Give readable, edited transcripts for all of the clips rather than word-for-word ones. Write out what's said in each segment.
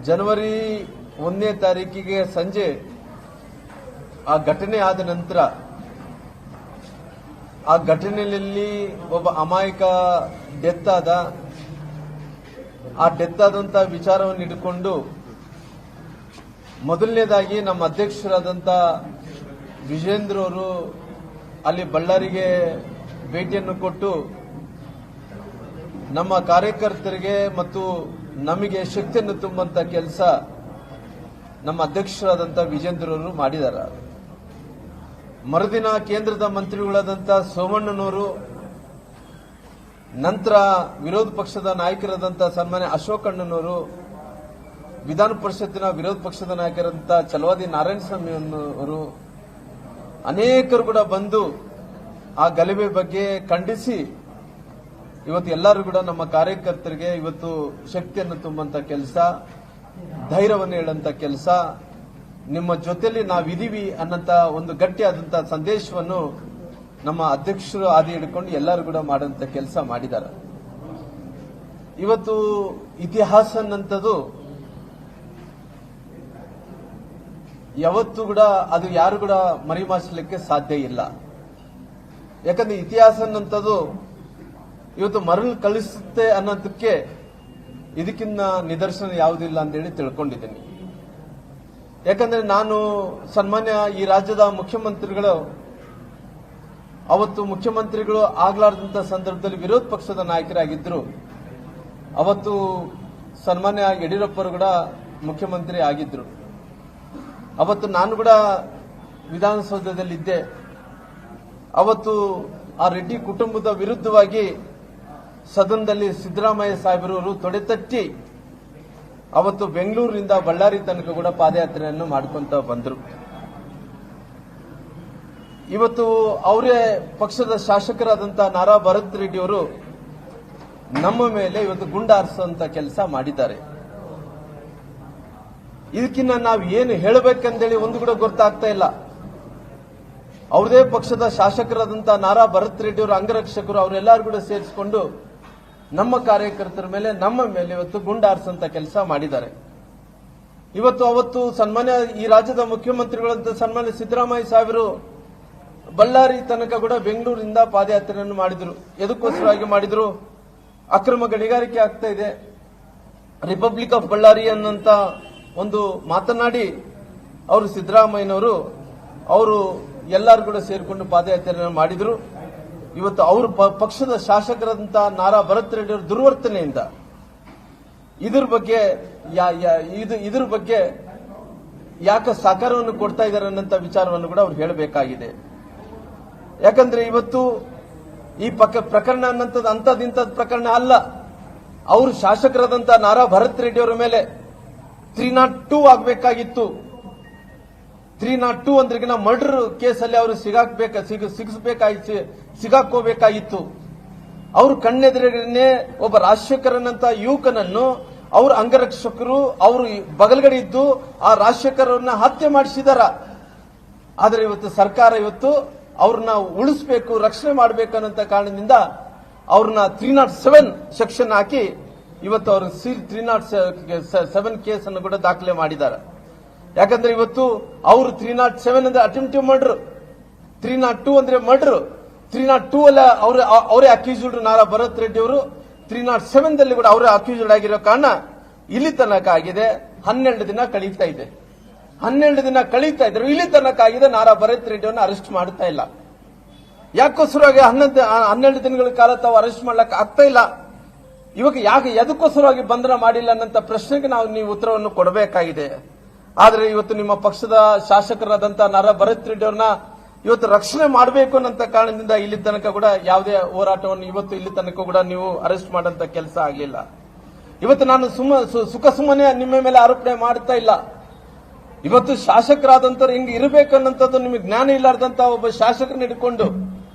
ಜನವರಿ 1ನೇ ತಾರೀಕಿಗೆ ಸಂಜೆ ಆ ಘಟನೆ ಆದ ನಂತರ ಆ ಘಟನೆಯಲ್ಲಿ ಒಬ್ಬ ಅಮಾಯಕ ಡೆತ್ ಆದ. ಆ ಡೆತ್ ಆದಂತ ವಿಚಾರವನ್ನು ಇಟ್ಟುಕೊಂಡು ಮೊದಲನೇದಾಗಿ ನಮ್ಮ ಅಧ್ಯಕ್ಷರಾದಂತ ವಿಜೇಂದ್ರ ಅವರು ಅಲ್ಲಿ ಬಳ್ಳಾರಿಗೆ ಭೇಟಿಯನ್ನು ಕೊಟ್ಟು ನಮ್ಮ ಕಾರ್ಯಕರ್ತರಿಗೆ ಮತ್ತು ನಮಗೆ ಶಕ್ತಿಯನ್ನು ತುಂಬುವಂತ ಕೆಲಸ ನಮ್ಮ ಅಧ್ಯಕ್ಷರಾದಂತ ವಿಜೇಂದ್ರ ಅವರು ಮಾಡಿದ್ದಾರೆ. ಮರುದಿನ ಕೇಂದ್ರದ ಮಂತ್ರಿಗಳಾದಂಥ ಸೋಮಣ್ಣನವರು, ನಂತರ ವಿರೋಧ ಪಕ್ಷದ ನಾಯಕರಾದಂಥ ಸನ್ಮಾನ್ಯ ಅಶೋಕ್ ಅಣ್ಣನವರು, ವಿಧಾನ ಪರಿಷತ್ತಿನ ವಿರೋಧ ಪಕ್ಷದ ನಾಯಕರಾದಂಥ ಚಲವಾದಿ ನಾರಾಯಣಸ್ವಾಮಿ ಅವರು ಅನೇಕರು ಕೂಡ ಬಂದು ಆ ಗಲಭೆ ಬಗ್ಗೆ ಖಂಡಿಸಿ ಇವತ್ತು ಎಲ್ಲರೂ ಕೂಡ ನಮ್ಮ ಕಾರ್ಯಕರ್ತರಿಗೆ ಇವತ್ತು ಶಕ್ತಿಯನ್ನು ತುಂಬುವಂತ ಕೆಲಸ, ಧೈರ್ಯವನ್ನು ಹೇಳುವಂತ ಕೆಲಸ, ನಿಮ್ಮ ಜೊತೆಲಿ ನಾವಿದೀವಿ ಅನ್ನಂತ ಒಂದು ಗಟ್ಟಿಯಾದಂತ ಸಂದೇಶವನ್ನು ನಮ್ಮ ಅಧ್ಯಕ್ಷರು ಆದಿ ಹಿಡ್ಕೊಂಡು ಎಲ್ಲರೂ ಕೂಡ ಮಾಡುವಂತ ಕೆಲಸ ಮಾಡಿದ್ದಾರೆ. ಇವತ್ತು ಇತಿಹಾಸ ಅನ್ನಂಥದ್ದು ಯಾವತ್ತೂ ಕೂಡ ಅದು ಯಾರು ಕೂಡ ಮರಿಮಾಚಲಿಕ್ಕೆ ಸಾಧ್ಯ ಇಲ್ಲ. ಯಾಕಂದ್ರೆ ಇತಿಹಾಸ ಅನ್ನಂಥದ್ದು ಇವತ್ತು ಮರಳು ಕಳಿಸುತ್ತೆ ಅನ್ನೋದಕ್ಕೆ ಇದಕ್ಕಿಂತ ನಿದರ್ಶನ ಯಾವುದಿಲ್ಲ ಅಂತೇಳಿ ತಿಳ್ಕೊಂಡಿದ್ದೀನಿ. ಯಾಕಂದ್ರೆ ನಾನು ಸನ್ಮಾನ್ಯ ಈ ರಾಜ್ಯದ ಮುಖ್ಯಮಂತ್ರಿಗಳು ಅವತ್ತು ಮುಖ್ಯಮಂತ್ರಿಗಳು ಆಗ್ಲಾರ್ದಂತ ಸಂದರ್ಭದಲ್ಲಿ ವಿರೋಧ ಪಕ್ಷದ ನಾಯಕರಾಗಿದ್ದರು. ಅವತ್ತು ಸನ್ಮಾನ್ಯ ಯಡಿಯೂರಪ್ಪರು ಕೂಡ ಮುಖ್ಯಮಂತ್ರಿ ಆಗಿದ್ರು. ಅವತ್ತು ನಾನು ಕೂಡ ವಿಧಾನಸೌಧದಲ್ಲಿದ್ದೆ. ಅವತ್ತು ಆ ರೆಡ್ಡಿ ಕುಟುಂಬದ ವಿರುದ್ಧವಾಗಿ ಸದನದಲ್ಲಿ ಸಿದ್ದರಾಮಯ್ಯ ಸಾಹೇಬರವರು ತೊಡೆತಟ್ಟಿ ಅವತ್ತು ಬೆಂಗಳೂರಿನಿಂದ ಬಳ್ಳಾರಿ ತನಕ ಕೂಡ ಪಾದಯಾತ್ರೆಯನ್ನು ಮಾಡ್ಕೊಂತ ಬಂದರು. ಇವತ್ತು ಅವರೇ ಪಕ್ಷದ ಶಾಸಕರಾದಂತಹ ನಾರಾ ಭರತ್ ರೆಡ್ಡಿ ಅವರು ನಮ್ಮ ಮೇಲೆ ಇವತ್ತು ಗುಂಡಾರಿಸುವಂತ ಕೆಲಸ ಮಾಡಿದ್ದಾರೆ. ಇದಕ್ಕಿನ್ನ ನಾವು ಏನು ಹೇಳಬೇಕಂತೇಳಿ ಒಂದು ಕೂಡ ಗೊತ್ತಾಗ್ತಾ ಇಲ್ಲ. ಅವ್ರದೇ ಪಕ್ಷದ ಶಾಸಕರಾದಂತಹ ನಾರಾ ಭರತ್ ರೆಡ್ಡಿ ಅವರ ಅಂಗರಕ್ಷಕರು ಅವರೆಲ್ಲರೂ ಕೂಡ ಸೇರಿಸಿಕೊಂಡು ನಮ್ಮ ಕಾರ್ಯಕರ್ತರ ಮೇಲೆ ನಮ್ಮ ಮೇಲೆ ಇವತ್ತು ಗುಂಡಾರಿಸುವಂತ ಕೆಲಸ ಮಾಡಿದ್ದಾರೆ. ಅವತ್ತು ಸನ್ಮಾನ್ಯ ಈ ರಾಜ್ಯದ ಮುಖ್ಯಮಂತ್ರಿಗಳಂತ ಸನ್ಮಾನ್ಯ ಸಿದ್ದರಾಮಯ್ಯ ಸಾಹೇಬರು ಬಳ್ಳಾರಿ ತನಕ ಕೂಡ ಬೆಂಗಳೂರಿನಿಂದ ಪಾದಯಾತ್ರೆಯನ್ನು ಮಾಡಿದ್ರು. ಎದಕ್ಕೋಸ್ಕರವಾಗಿ ಮಾಡಿದ್ರು? ಅಕ್ರಮ ಗಣಿಗಾರಿಕೆ ಆಗ್ತಾ ಇದೆ, ರಿಪಬ್ಲಿಕ್ ಆಫ್ ಬಳ್ಳಾರಿ ಅನ್ನಂತ ಒಂದು ಮಾತನಾಡಿ ಅವರು ಸಿದ್ದರಾಮಯ್ಯನವರು ಅವರು ಎಲ್ಲರೂ ಕೂಡ ಸೇರಿಕೊಂಡು ಪಾದಯಾತ್ರೆಯನ್ನು ಮಾಡಿದ್ರು. ಇವತ್ತು ಅವರು ಪಕ್ಷದ ಶಾಸಕರಾದಂತಹ ನಾರಾ ಭರತ್ ರೆಡ್ಡಿ ಅವರ ದುರ್ವರ್ತನೆಯಿಂದ ಇದ್ರ ಬಗ್ಗೆ ಯಾಕೆ ಸಹಕಾರವನ್ನು ಕೊಡ್ತಾ ಇದ್ದಾರೆ ಅನ್ನಂತ ವಿಚಾರವನ್ನು ಕೂಡ ಅವ್ರು ಹೇಳಬೇಕಾಗಿದೆ. ಯಾಕಂದ್ರೆ ಇವತ್ತು ಈ ಪ್ರಕರಣ ಅನ್ನಂಥದ್ದು ಅಂಥದಿಂಥದ್ದು ಪ್ರಕರಣ ಅಲ್ಲ. ಅವರು ಶಾಸಕರಾದಂತಹ ನಾರಾ ಭರತ್ ರೆಡ್ಡಿ ಅವರ ಮೇಲೆ 302 ಆಗಬೇಕಾಗಿತ್ತು. 302 ಅಂದ್ರಿಗಿನ ಮರ್ಡರ್ ಕೇಸಲ್ಲಿ ಅವರು ಸಿಗಾಕೋಬೇಕಾಗಿತ್ತು. ಅವರು ಕಣ್ಣೆದುರಿಗೇನೆ ಒಬ್ಬ ರಾಜಶೇಖರನಂತ ಯುವಕನನ್ನು ಅವ್ರ ಅಂಗರಕ್ಷಕರು ಅವರು ಬಗಲ್ಗಡೆ ಇದ್ದು ಆ ರಾಜಶೇಖರನ್ನ ಹತ್ಯೆ ಮಾಡಿಸಿದಾರ. ಆದರೆ ಇವತ್ತು ಸರ್ಕಾರ ಇವತ್ತು ಅವ್ರನ್ನ ಉಳಿಸಬೇಕು, ರಕ್ಷಣೆ ಮಾಡಬೇಕು ಅನ್ನೋ ಕಾರಣದಿಂದ ಅವ್ರನ್ನ 307 ಸೆಕ್ಷನ್ ಹಾಕಿ ಇವತ್ತು ಅವರು 307 ಕೇಸ್ ಅನ್ನು ಕೂಡ ದಾಖಲೆ ಮಾಡಿದ್ದಾರೆ. ಯಾಕಂದ್ರೆ ಇವತ್ತು ಅವರು 307 ಅಂದ್ರೆ ಅಟೆಂಪ್ಟಿವ್ ಮರ್ಡರ್, 302 ಅಂದ್ರೆ ಮರ್ಡರ್. 302 ಅಲ್ಲ ಅವರೇ ಅಕ್ಯೂಸ್ಡ್ ನಾರಾ ಭರತ್ ರೆಡ್ಡಿ ಅವರು 307 ದಲ್ಲಿ ಕೂಡ ಅವರೇ ಅಕ್ಯೂಸ್ಡ್ ಆಗಿರೋ ಕಾರಣ ಇಲ್ಲಿ ತನಕ ಆಗಿದೆ. 12 ದಿನ ಕಳೀತಾ ಇದೆ. 12 ದಿನ ಕಳೀತಾ ಇದ್ರು, ಇಲ್ಲಿ ತನಕ ಆಗಿದೆ. ನಾರಾ ಭರತ್ ರೆಡ್ಡಿ ಅವನ್ನ ಅರೆಸ್ಟ್ ಮಾಡ್ತಾ ಇಲ್ಲ. ಯಾಕೋಸ್ಕರವಾಗಿ 12 ದಿನಗಳ ಕಾಲ ತಾವು ಅರೆಸ್ಟ್ ಮಾಡ್ಲಕ್ಕೆ ಆಗ್ತಾ ಇಲ್ಲ? ಇವಾಗ ಎದಕ್ಕೋಸ್ಕರವಾಗಿ ಬಂಧನ ಮಾಡಿಲ್ಲ ಅನ್ನಂತ ಪ್ರಶ್ನೆಗೆ ನೀವು ಉತ್ತರವನ್ನು ಕೊಡಬೇಕಾಗಿದೆ. ಆದ್ರೆ ಇವತ್ತು ನಿಮ್ಮ ಪಕ್ಷದ ಶಾಸಕರಾದಂತಹ ನಾರಾ ಭರತ್ ರೆಡ್ಡಿ ಅವ್ರನ್ನ ಇವತ್ತು ರಕ್ಷಣೆ ಮಾಡಬೇಕು ಅನ್ನಂತ ಕಾರಣದಿಂದ ಇಲ್ಲಿ ತನಕ ಕೂಡ ಯಾವುದೇ ಹೋರಾಟವನ್ನು ಇವತ್ತು ಇಲ್ಲಿ ತನಕ ಕೂಡ ನೀವು ಅರೆಸ್ಟ್ ಮಾಡಂತ ಕೆಲಸ ಆಗಲಿಲ್ಲ. ಇವತ್ತು ನಾನು ಸುಮ್ಮನೆ ನಿಮ್ಮ ಮೇಲೆ ಆರೋಪಣೆ ಮಾಡ್ತಾ ಇಲ್ಲ. ಇವತ್ತು ಶಾಸಕರಾದಂತವ್ರು ಹಿಂಗೆ ಇರಬೇಕು ಅನ್ನಂಥದ್ದು ನಿಮಗೆ ಜ್ಞಾನ ಇಲ್ಲಾರ್ದಂತ ಒಬ್ಬ ಶಾಸಕರನ್ನ ಹಿಡ್ಕೊಂಡು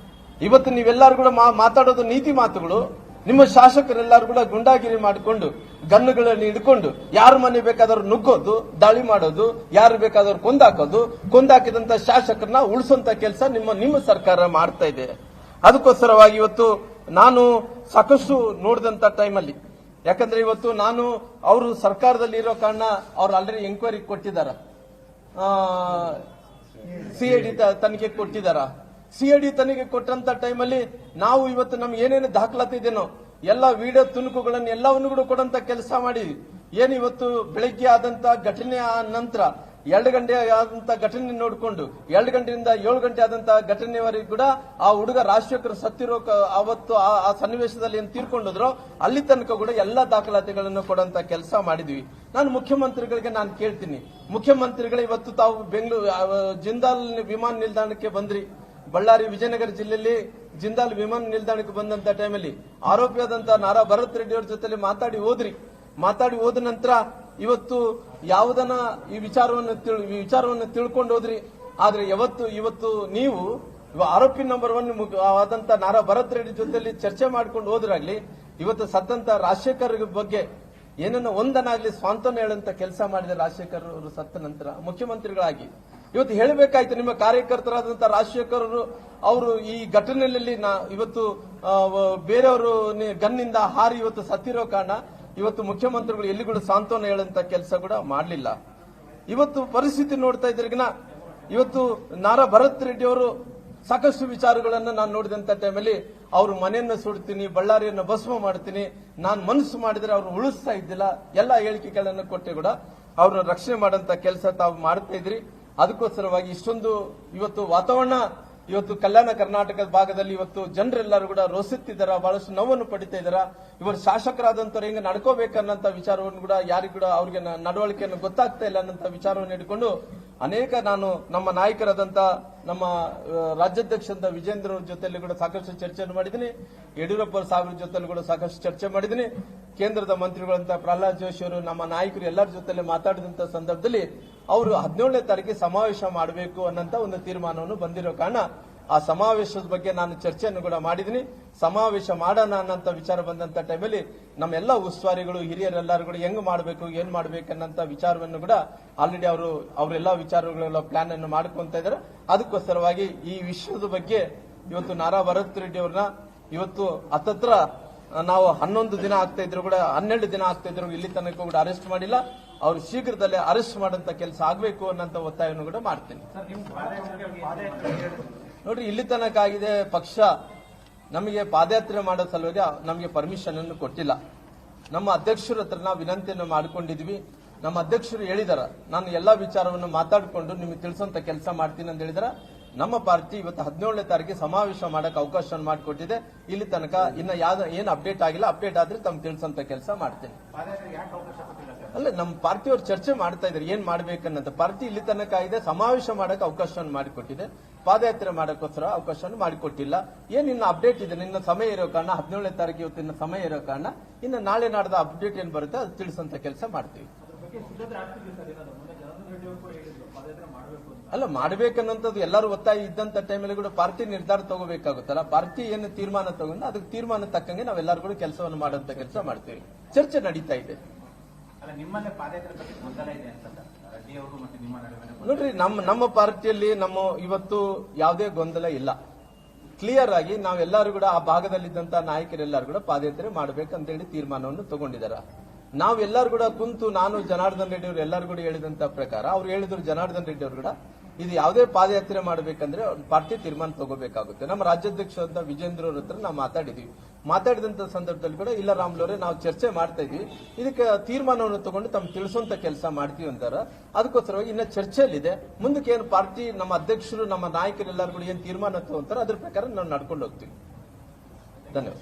ಇವತ್ತು ನೀವೆಲ್ಲರೂ ಕೂಡ ಮಾತಾಡೋದು ನೀತಿ ಮಾತುಗಳು. ನಿಮ್ಮ ಶಾಸಕರೆಲ್ಲರೂ ಕೂಡ ಗುಂಡಾಗಿರಿ ಮಾಡಿಕೊಂಡು ಗನ್ನುಗಳನ್ನು ಹಿಡ್ಕೊಂಡು ಯಾರ ಮನೆ ಬೇಕಾದವ್ರು ನುಗ್ಗೋದು, ದಾಳಿ ಮಾಡೋದು, ಯಾರು ಬೇಕಾದವ್ರು ಕೊಂದಾಕಿದಂತ ಶಾಸಕರನ್ನ ಉಳಿಸುವಂತ ಕೆಲಸ ನಿಮ್ಮ ಸರ್ಕಾರ ಮಾಡ್ತಾ ಇದೆ. ಅದಕ್ಕೋಸ್ಕರವಾಗಿ ಇವತ್ತು ನಾನು ಸಾಕಷ್ಟು ನೋಡಿದಂತ ಟೈಮಲ್ಲಿ ಯಾಕಂದ್ರೆ ಇವತ್ತು ನಾನು ಅವರು ಸರ್ಕಾರದಲ್ಲಿ ಇರೋ ಕಾರಣ ಅವ್ರು ಆಲ್ರೆಡಿ ಎಂಕ್ವೈರಿ ಕೊಟ್ಟಿದ್ದಾರೆ, ಸಿಐಡಿ ತನಿಖೆ ಕೊಟ್ಟಿದ್ದಾರ. ಸಿಐಡಿ ತನಿಖೆ ಕೊಟ್ಟಂತ ಟೈಮಲ್ಲಿ ನಾವು ಇವತ್ತು ನಮ್ಗೆ ಏನೇನು ದಾಖಲಾತಿ ಇದೆನೋ ಎಲ್ಲ ವಿಡಿಯೋ ತುಣುಕುಗಳನ್ನು ಎಲ್ಲವನ್ನು ಕೂಡ ಕೊಡಂತ ಕೆಲಸ ಮಾಡಿದ್ವಿ. ಏನು ಇವತ್ತು ಬೆಳಗ್ಗೆ ಆದಂತ ಘಟನೆ ನಂತರ 2 ಗಂಟೆ ಆದಂತ ಘಟನೆ ನೋಡಿಕೊಂಡು 2 ಗಂಟೆಯಿಂದ 7 ಗಂಟೆ ಆದಂತ ಘಟನೆವರೆಗೂ ಕೂಡ ಆ ಹುಡುಗ ರಾಜಶೇಖರ್ ಸತ್ತಿರೋ ಅವತ್ತು ಆ ಸನ್ನಿವೇಶದಲ್ಲಿ ಏನು ತೀರ್ಕೊಂಡ್ರು ಅಲ್ಲಿ ತನಕ ಕೂಡ ಎಲ್ಲಾ ದಾಖಲಾತಿಗಳನ್ನು ಕೊಡಂತ ಕೆಲಸ ಮಾಡಿದ್ವಿ. ನಾನು ಮುಖ್ಯಮಂತ್ರಿಗಳಿಗೆ ನಾನು ಕೇಳ್ತೀನಿ, ಮುಖ್ಯಮಂತ್ರಿಗಳು ಇವತ್ತು ತಾವು ಬೆಂಗಳೂರು ಜಿಂದಾಲ್ ವಿಮಾನ ನಿಲ್ದಾಣಕ್ಕೆ ಬಂದ್ರಿ. ಬಳ್ಳಾರಿ ವಿಜಯನಗರ ಜಿಲ್ಲೆಯಲ್ಲಿ ಜಿಂದಾಲ್ ವಿಮಾನ ನಿಲ್ದಾಣಕ್ಕೆ ಬಂದಂತ ಟೈಮಲ್ಲಿ ಆರೋಪಿಯಾದಂತ ನಾರಾ ಭರತ್ ರೆಡ್ಡಿ ಅವ್ರ ಜೊತೆ ಮಾತಾಡಿ ಹೋದ ನಂತರ ಇವತ್ತು ಯಾವುದನ್ನ ಈ ವಿಚಾರವನ್ನು ತಿಳ್ಕೊಂಡು ಹೋದ್ರಿ. ಆದ್ರೆ ಇವತ್ತು ನೀವು ಆರೋಪಿ ನಂಬರ್ 1 ಆದಂತ ನಾರಾ ಭರತ್ ರೆಡ್ಡಿ ಜೊತೆಲಿ ಚರ್ಚೆ ಮಾಡ್ಕೊಂಡು ಹೋದ್ರಾಗ್ಲಿ, ಇವತ್ತು ಸತ್ತಂತ ರಾಜಶೇಖರ್ ಬಗ್ಗೆ ಏನನ್ನ ಒಂದನಾಗ್ಲಿ ಸ್ವಾಂತನ ಹೇಳಂತ ಕೆಲಸ ಮಾಡಿದ ರಾಜಶೇಖರ್ ಅವರು ಸತ್ತ ನಂತರ ಮುಖ್ಯಮಂತ್ರಿಗಳಾಗಿ ಇವತ್ತು ಹೇಳಬೇಕಾಯ್ತು. ನಿಮ್ಮ ಕಾರ್ಯಕರ್ತರಾದಂತ ರಾಜಶೇಖರ್ ಅವರು ಈ ಘಟನೆಯಲ್ಲಿ ಇವತ್ತು ಬೇರೆಯವರು ಗನ್ನಿಂದ ಹಾರಿ ಇವತ್ತು ಸತ್ತಿರೋ ಕಾರಣ ಇವತ್ತು ಮುಖ್ಯಮಂತ್ರಿಗಳು ಎಲ್ಲಿ ಕೂಡ ಸಾಂತ್ವನ ಹೇಳಂತ ಕೆಲಸ ಕೂಡ ಮಾಡಲಿಲ್ಲ. ಇವತ್ತು ಪರಿಸ್ಥಿತಿ ನೋಡ್ತಾ ಇದ್ರಿಗಿನ ಇವತ್ತು ನಾರಾ ಭರತ್ ರೆಡ್ಡಿ ಅವರು ಸಾಕಷ್ಟು ವಿಚಾರಗಳನ್ನ ನಾನು ನೋಡಿದಂತ ಟೈಮಲ್ಲಿ ಅವ್ರ ಮನೆಯನ್ನ ಸುಡ್ತೀನಿ, ಬಳ್ಳಾರಿಯನ್ನ ಭಸ್ಮ ಮಾಡ್ತೀನಿ, ನಾನು ಮನಸ್ಸು ಮಾಡಿದ್ರೆ ಅವ್ರು ಉಳಿಸ್ತಾ ಇದ್ದಿಲ್ಲ, ಎಲ್ಲ ಹೇಳಿಕೆಗಳನ್ನು ಕೊಟ್ಟೆ ಕೂಡ ಅವ್ರನ್ನ ರಕ್ಷಣೆ ಮಾಡಂತ ಕೆಲಸ ತಾವು ಮಾಡ್ತಾ ಇದ್ರಿ. ಅದಕ್ಕೋಸ್ಕರವಾಗಿ ಇಷ್ಟೊಂದು ಇವತ್ತು ವಾತಾವರಣ ಇವತ್ತು ಕಲ್ಯಾಣ ಕರ್ನಾಟಕದ ಭಾಗದಲ್ಲಿ ಇವತ್ತು ಜನರೆಲ್ಲರೂ ಕೂಡ ರೋಸುತ್ತಿದ್ದಾರ, ಬಹಳಷ್ಟು ನೋವನ್ನು ಪಡಿತಾ ಇದ್ದಾರ. ಇವರು ಶಾಸಕರಾದಂತವ್ರು ಹೆಂಗೆ ನಡ್ಕೋಬೇಕನ್ನಂತ ವಿಚಾರವನ್ನು ಕೂಡ ಯಾರಿಗೂ ಕೂಡ ಅವ್ರಿಗೆ ನಡವಳಿಕೆಯನ್ನು ಗೊತ್ತಾಗ್ತಾ ಇಲ್ಲ ಅನ್ನಂತ ವಿಚಾರವನ್ನು ಹಿಡ್ಕೊಂಡು ನಾನು ನಮ್ಮ ನಾಯಕರಾದಂತ ನಮ್ಮ ರಾಜ್ಯಾಧ್ಯಕ್ಷರಾದ ವಿಜೇಂದ್ರ ಅವ್ರ ಜೊತೆಯಲ್ಲಿ ಕೂಡ ಸಾಕಷ್ಟು ಚರ್ಚೆಯನ್ನು ಮಾಡಿದ್ದೀನಿ. ಯಡಿಯೂರಪ್ಪ ಸಾಹೇಬ್ರ ಜೊತೆಲಿ ಕೂಡ ಸಾಕಷ್ಟು ಚರ್ಚೆ ಮಾಡಿದ್ದೀನಿ. ಕೇಂದ್ರದ ಮಂತ್ರಿಗಳಂತ ಪ್ರಹ್ಲಾದ್ ಜೋಶಿ ಅವರು ನಮ್ಮ ನಾಯಕರು ಎಲ್ಲರ ಜೊತೆಲಿ ಮಾತಾಡಿದಂತ ಸಂದರ್ಭದಲ್ಲಿ ಅವರು 17ನೇ ತಾರೀಕಿಗೆ ಸಮಾವೇಶ ಮಾಡಬೇಕು ಅನ್ನಂತ ಒಂದು ತೀರ್ಮಾನವನ್ನು ಬಂದಿರೋ ಕಾರಣ ಆ ಸಮಾವೇಶದ ಬಗ್ಗೆ ನಾನು ಚರ್ಚೆಯನ್ನು ಕೂಡ ಮಾಡಿದ್ದೀನಿ. ಸಮಾವೇಶ ಮಾಡೋಣ ಅನ್ನಂತ ವಿಚಾರ ಬಂದಂತ ಟೈಮಲ್ಲಿ ನಮ್ಮೆಲ್ಲ ಉಸ್ತುವಾರಿಗಳು ಹಿರಿಯರೆಲ್ಲರೂ ಕೂಡ ಹೆಂಗ್ ಮಾಡಬೇಕು ಏನ್ ಮಾಡ್ಬೇಕನ್ನಂತ ವಿಚಾರವನ್ನು ಕೂಡ ಆಲ್ರೆಡಿ ಅವರೆಲ್ಲ ವಿಚಾರಗಳೆಲ್ಲ ಪ್ಲಾನ್ ಅನ್ನು ಮಾಡ್ಕೊಂತ ಇದ್ದಾರೆ. ಅದಕ್ಕೋಸ್ಕರವಾಗಿ ಈ ವಿಷಯದ ಬಗ್ಗೆ ಇವತ್ತು ನಾರಾ ಭರತ್ ರೆಡ್ಡಿ ಅವ್ರನ್ನ ಇವತ್ತು ಹತ್ತತ್ರ ನಾವು 11 ದಿನ ಆಗ್ತಾ ಇದ್ರು ಕೂಡ 12 ದಿನ ಆಗ್ತಾ ಇದ್ರು ಇಲ್ಲಿ ತನಕ ಕೂಡ ಅರೆಸ್ಟ್ ಮಾಡಿಲ್ಲ. ಅವ್ರು ಶೀಘ್ರದಲ್ಲೇ ಅರೆಸ್ಟ್ ಮಾಡಂತ ಕೆಲಸ ಆಗಬೇಕು ಅನ್ನಂತ ಒತ್ತಾಯವನ್ನು ಕೂಡ ಮಾಡ್ತೀನಿ. ನೋಡ್ರಿ, ಇಲ್ಲಿ ತನಕ ಆಗಿದೆ, ಪಕ್ಷ ನಮಗೆ ಪಾದಯಾತ್ರೆ ಮಾಡೋ ಸಲುವಾಗಿ ನಮಗೆ ಪರ್ಮಿಷನ್ ಅನ್ನು ಕೊಟ್ಟಿಲ್ಲ. ನಮ್ಮ ಅಧ್ಯಕ್ಷರ ಹತ್ರ ನಾವು ವಿನಂತಿಯನ್ನು ಮಾಡಿಕೊಂಡಿದ್ವಿ. ನಮ್ಮ ಅಧ್ಯಕ್ಷರು ಹೇಳಿದಾರ, ನಾನು ಎಲ್ಲಾ ವಿಚಾರವನ್ನು ಮಾತಾಡಿಕೊಂಡು ನಿಮಗೆ ತಿಳಿಸೋಂತ ಕೆಲಸ ಮಾಡ್ತೀನಿ ಅಂತ ಹೇಳಿದಾರ. ನಮ್ಮ ಪಾರ್ಟಿ ಇವತ್ತು 17ನೇ ತಾರೀಕಿಗೆ ಸಮಾವೇಶ ಮಾಡಕ್ಕೆ ಅವಕಾಶ ಮಾಡಿಕೊಟ್ಟಿದೆ. ಇಲ್ಲಿ ತನಕ ಇನ್ನ ಏನು ಅಪ್ಡೇಟ್ ಆಗಿಲ್ಲ. ಅಪ್ಡೇಟ್ ಆದ್ರೆ ತಮ್ಗೆ ತಿಳಿಸೋಂತ ಕೆಲಸ ಮಾಡ್ತೀನಿ. ಅಲ್ಲ, ನಮ್ಮ ಪಾರ್ಟಿಯವರು ಚರ್ಚೆ ಮಾಡ್ತಾ ಇದ್ದಾರೆ ಏನ್ ಮಾಡ್ಬೇಕನ್ನಂತ. ಪಾರ್ಟಿ ಇಲ್ಲಿ ತನಕ ಇದೆ, ಸಮಾವೇಶ ಮಾಡಕ್ಕೆ ಅವಕಾಶವನ್ನು ಮಾಡಿಕೊಟ್ಟಿದೆ, ಪಾದಯಾತ್ರೆ ಮಾಡಕ್ಕೋಸ್ಕರ ಅವಕಾಶವನ್ನು ಮಾಡಿಕೊಟ್ಟಿಲ್ಲ. ಏನ್ ಇನ್ನು ಅಪ್ಡೇಟ್ ಇದೆ, ನಿನ್ನ ಸಮಯ ಇರೋ ಕಾರಣ 17ನೇ ತಾರೀಕು ಇವತ್ತಿನ ಸಮಯ ಇರೋ ಕಾರಣ ಇನ್ನು ನಾಳೆ ನಾಡ್ದ ಅಪ್ಡೇಟ್ ಏನ್ ಬರುತ್ತೆ ಅದು ತಿಳಿಸೋಂತ ಕೆಲಸ ಮಾಡ್ತೀವಿ. ಅಲ್ಲ, ಮಾಡ್ಬೇಕನ್ನಂಥದ್ದು ಎಲ್ಲರೂ ಒತ್ತಾಯ ಇದ್ದಂತ ಟೈಮಲ್ಲಿ ಕೂಡ ಪಾರ್ಟಿ ನಿರ್ಧಾರ ತಗೋಬೇಕಾಗುತ್ತಲ್ಲ. ಪಾರ್ಟಿ ಏನು ತೀರ್ಮಾನ ತಗೊಂಡು ಅದಕ್ಕೆ ತೀರ್ಮಾನ ತಕ್ಕಂಗೆ ನಾವೆಲ್ಲರೂ ಕೂಡ ಕೆಲಸವನ್ನು ಮಾಡುವಂತ ಕೆಲಸ ಮಾಡ್ತೀವಿ. ಚರ್ಚೆ ನಡೀತಾ ಇದೆ. ನೋಡ್ರಿ, ನಮ್ಮ ಪಾರ್ಟಿಯಲ್ಲಿ ಇವತ್ತು ಯಾವುದೇ ಗೊಂದಲ ಇಲ್ಲ. ಕ್ಲಿಯರ್ ಆಗಿ ನಾವೆಲ್ಲರೂ ಕೂಡ ಆ ಭಾಗದಲ್ಲಿದ್ದಂತ ನಾಯಕರೆಲ್ಲರೂ ಕೂಡ ಪಾದಯಾತ್ರೆ ಮಾಡಬೇಕಂತ ಹೇಳಿ ತೀರ್ಮಾನವನ್ನು ತಗೊಂಡಿದ್ದಾರೆ. ನಾವೆಲ್ಲರೂ ಕೂಡ ಕುಂತು ನಾನು ಜನಾರ್ದನ್ ರೆಡ್ಡಿ ಅವರು ಎಲ್ಲರೂ ಕೂಡ ಹೇಳಿದಂತ ಪ್ರಕಾರ ಅವ್ರು ಹೇಳಿದ್ರು, ಜನಾರ್ದನ್ ರೆಡ್ಡಿ ಅವರು ಕೂಡ ಇದು ಯಾವುದೇ ಪಾದಯಾತ್ರೆ ಮಾಡಬೇಕಂದ್ರೆ ಪಾರ್ಟಿ ತೀರ್ಮಾನ ತಗೋಬೇಕಾಗುತ್ತೆ. ನಮ್ಮ ರಾಜ್ಯಾಧ್ಯಕ್ಷರಾದ ವಿಜೇಂದ್ರ ಅವ್ರ ಹತ್ರ ನಾವು ಮಾತಾಡಿದಂತ ಸಂದರ್ಭದಲ್ಲಿ ಕೂಡ ಇಲ್ಲ ರಾಮ್ಲವರೇ, ನಾವು ಚರ್ಚೆ ಮಾಡ್ತಾ ಇದ್ವಿ, ಇದಕ್ಕೆ ತೀರ್ಮಾನವನ್ನು ತಗೊಂಡು ತಮ್ಮ ತಿಳಿಸುವಂತ ಕೆಲಸ ಮಾಡ್ತೀವಿ ಅಂತಾರ. ಅದಕ್ಕೋಸ್ಕರವಾಗಿ ಇನ್ನ ಚರ್ಚೆಯಲ್ಲಿದೆ. ಮುಂದಕ್ಕೆ ಏನು ಪಾರ್ಟಿ ನಮ್ಮ ಅಧ್ಯಕ್ಷರು ನಮ್ಮ ನಾಯಕರೆಲ್ಲರೂ ಕೂಡ ಏನ್ ತೀರ್ಮಾನ ತಗೊಂತಾರ ಅದ್ರ ಪ್ರಕಾರ ನಾವು ನಡ್ಕೊಂಡು ಹೋಗ್ತೀವಿ. ಧನ್ಯವಾದ.